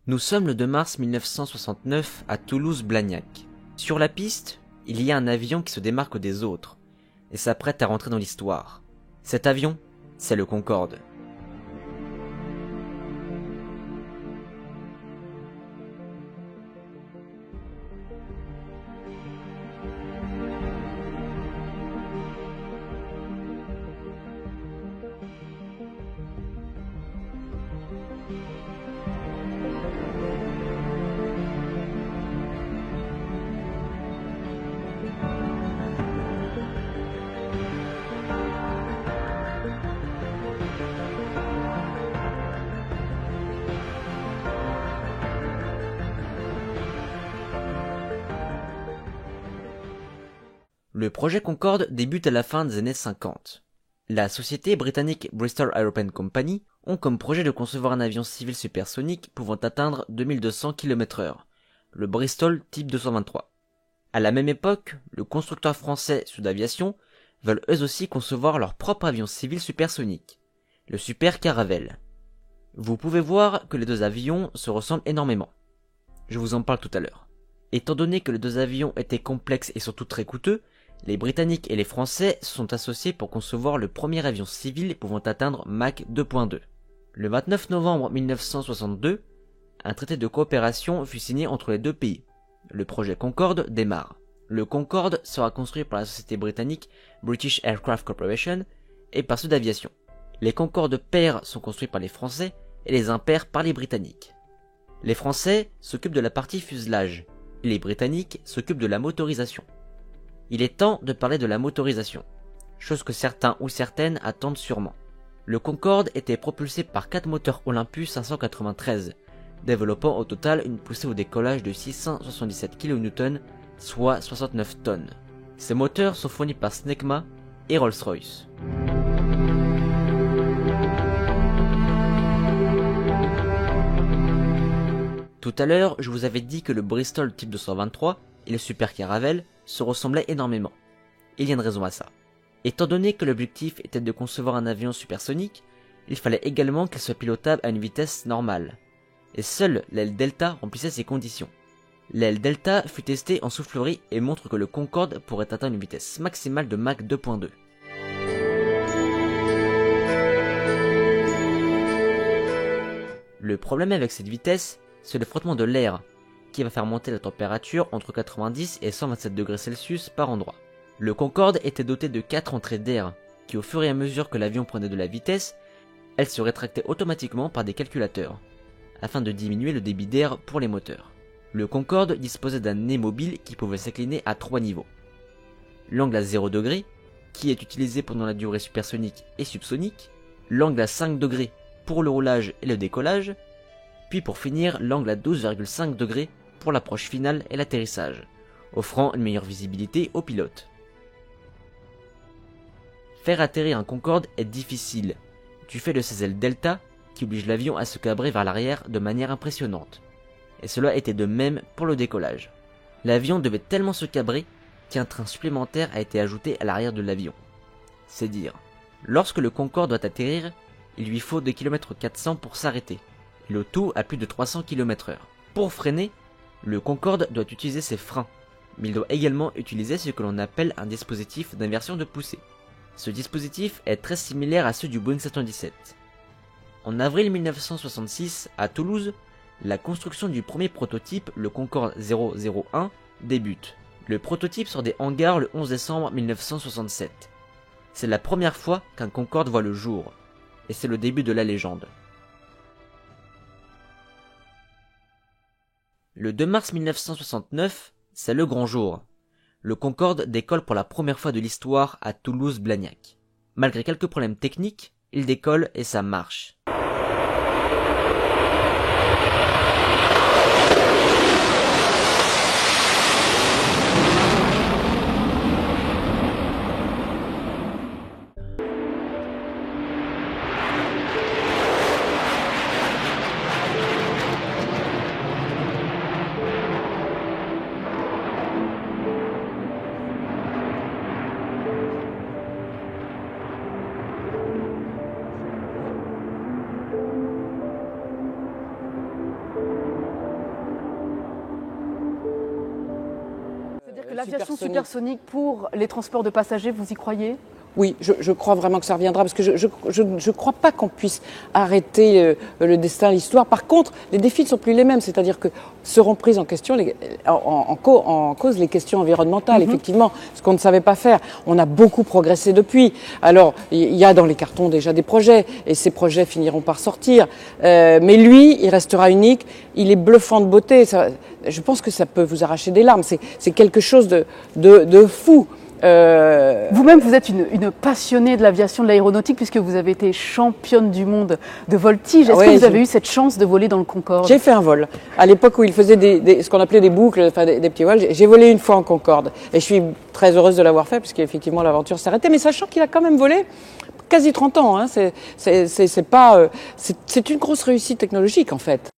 Nous sommes le 2 mars 1969 à Toulouse-Blagnac. Sur la piste, il y a un avion qui se démarque des autres et s'apprête à rentrer dans l'histoire. Cet avion, c'est le Concorde. Le projet Concorde débute à la fin des années 50. La société britannique Bristol Aeroplane Company ont comme projet de concevoir un avion civil supersonique pouvant atteindre 2200 km/h, le Bristol Type 223. À la même époque, le constructeur français Sud Aviation veulent eux aussi concevoir leur propre avion civil supersonique, le Super Caravelle. Vous pouvez voir que les deux avions se ressemblent énormément. Je vous en parle tout à l'heure. Étant donné que les deux avions étaient complexes et surtout très coûteux, les Britanniques et les Français se sont associés pour concevoir le premier avion civil pouvant atteindre Mach 2.2. Le 29 novembre 1962, un traité de coopération fut signé entre les deux pays. Le projet Concorde démarre. Le Concorde sera construit par la société britannique British Aircraft Corporation et par Sud Aviation. Les Concorde pairs sont construits par les Français et les impairs par les Britanniques. Les Français s'occupent de la partie fuselage et les Britanniques s'occupent de la motorisation. Il est temps de parler de la motorisation, chose que certains ou certaines attendent sûrement. Le Concorde était propulsé par 4 moteurs Olympus 593, développant au total une poussée au décollage de 677 kN, soit 69 tonnes. Ces moteurs sont fournis par Snecma et Rolls-Royce. Tout à l'heure, je vous avais dit que le Bristol Type 223 et le Super Caravelle se ressemblaient énormément. Il y a une raison à ça. Étant donné que l'objectif était de concevoir un avion supersonique, il fallait également qu'il soit pilotable à une vitesse normale. Et seule l'aile Delta remplissait ces conditions. L'aile Delta fut testée en soufflerie et montre que le Concorde pourrait atteindre une vitesse maximale de Mach 2.2. Le problème avec cette vitesse, c'est le frottement de l'air, qui va faire monter la température entre 90 et 127 degrés Celsius par endroit. Le Concorde était doté de 4 entrées d'air, qui au fur et à mesure que l'avion prenait de la vitesse, elles se rétractaient automatiquement par des calculateurs, afin de diminuer le débit d'air pour les moteurs. Le Concorde disposait d'un nez mobile qui pouvait s'incliner à 3 niveaux. L'angle à 0 degrés, qui est utilisé pendant la durée supersonique et subsonique, l'angle à 5 degrés pour le roulage et le décollage, puis pour finir l'angle à 12,5 degrés pour l'approche finale et l'atterrissage, offrant une meilleure visibilité aux pilotes. Faire atterrir un Concorde est difficile, du fait de ses ailes delta qui obligent l'avion à se cabrer vers l'arrière de manière impressionnante. Et cela était de même pour le décollage. L'avion devait tellement se cabrer qu'un train supplémentaire a été ajouté à l'arrière de l'avion. C'est dire, lorsque le Concorde doit atterrir, il lui faut 2 km 400 pour s'arrêter, et le tout à plus de 300 km/h. Pour freiner, le Concorde doit utiliser ses freins, mais il doit également utiliser ce que l'on appelle un dispositif d'inversion de poussée. Ce dispositif est très similaire à ceux du Boeing 717. En avril 1966, à Toulouse, la construction du premier prototype, le Concorde 001, débute. Le prototype sort des hangars le 11 décembre 1967. C'est la première fois qu'un Concorde voit le jour, et c'est le début de la légende. Le 2 mars 1969, c'est le grand jour. Le Concorde décolle pour la première fois de l'histoire à Toulouse-Blagnac. Malgré quelques problèmes techniques, il décolle et ça marche. L'aviation supersonique pour les transports de passagers, vous y croyez ? Oui, je crois vraiment que ça reviendra parce que je crois pas qu'on puisse arrêter le destin, l'histoire. Par contre, les défis ne sont plus les mêmes, c'est-à-dire que seront prises en question en cause les questions environnementales. Effectivement, ce qu'on ne savait pas faire. On a beaucoup progressé depuis. Alors, il y a dans les cartons déjà des projets et ces projets finiront par sortir. Mais lui, il restera unique. Il est bluffant de beauté. Je pense que ça peut vous arracher des larmes. C'est quelque chose de fou. Vous-même, vous êtes une passionnée de l'aviation, de l'aéronautique, puisque vous avez été championne du monde de voltige. Est-ce que vous avez eu cette chance de voler dans le Concorde ? J'ai fait un vol. À l'époque où il faisait ce qu'on appelait des boucles, enfin des petits vols, j'ai volé une fois en Concorde. Et je suis très heureuse de l'avoir fait, puisqu'effectivement l'aventure s'est arrêtée. Mais sachant qu'il a quand même volé quasi 30 ans. Hein. C'est une grosse réussite technologique, en fait.